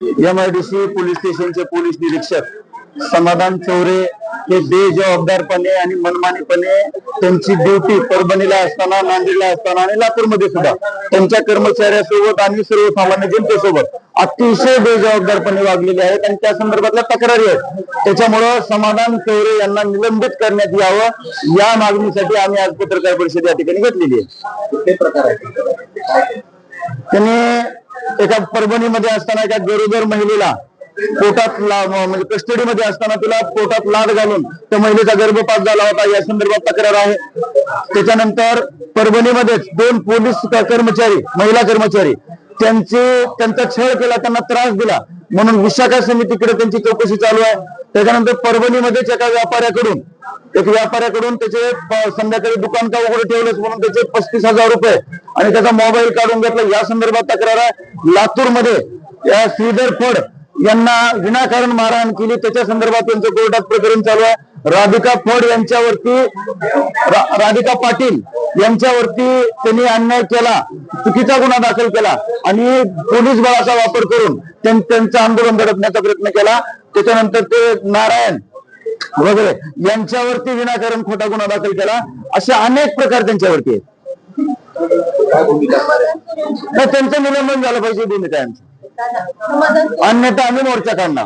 MIDC police स्टेशनचे police निरीक्षक समाधान चौरे हे बेजबाबदारपणे आणि मनमानीपणे त्यांची ड्युटी परभणीला असताना, नांदेडला असताना आणि लातूरमध्ये सुद्धा त्यांच्या कर्मचाऱ्यासोबत आणि सर्वसामान्य जनतेसोबत अतिशय बेजबाबदारपणे वागलेले आहेत आणि त्या संदर्भातल्या तक्रारी आहेत। त्याच्यामुळं समाधान चौरे यांना निलंबित करण्यात यावं या मागणीसाठी आम्ही आज पत्रकार परिषद या ठिकाणी घेतलेली आहे। त्यांनी एका परभणीमध्ये असताना एका गरोदर महिलेला पोटात म्हणजे कस्टडीमध्ये असताना तिला पोटात लाद घालून त्या महिलेचा गर्भपात झाला होता या संदर्भात तक्रार आहे। त्याच्यानंतर परभणीमध्येच 2 पोलीस कर्मचारी, महिला कर्मचारी त्यांचा छळ केला, त्यांना त्रास दिला म्हणून विशाखा समितीकडे त्यांची चौकशी चालू आहे। त्याच्यानंतर परभणीमध्येच एका व्यापाऱ्याकडून त्याचे संध्याकाळी दुकान का उघडं ठेवलंच म्हणून त्याचे 35,000 रुपये आणि त्याचा मोबाईल काढून घेतला या संदर्भात तक्रार आहे। लातूरमध्ये या श्रीधर फड यांना विनाकारण मारहाण केली त्याच्या संदर्भात त्यांचं कोर्टात प्रकरण चालू आहे। राधिका पाटील यांच्यावरती त्यांनी अन्याय केला, चुकीचा गुन्हा दाखल केला आणि पोलीस बळाचा वापर करून त्यांचं आंदोलन दडपण्याचा प्रयत्न केला। त्याच्यानंतर ते नारायण वगैरे यांच्यावरती विनाकारण खोटा गुन्हा दाखल केला। असे अनेक प्रकार त्यांच्यावरती आहेत। त्यांचं निलंबन झालं पाहिजे भूमिका यांची, अन्यथा आम्ही मोर्चा काढणार।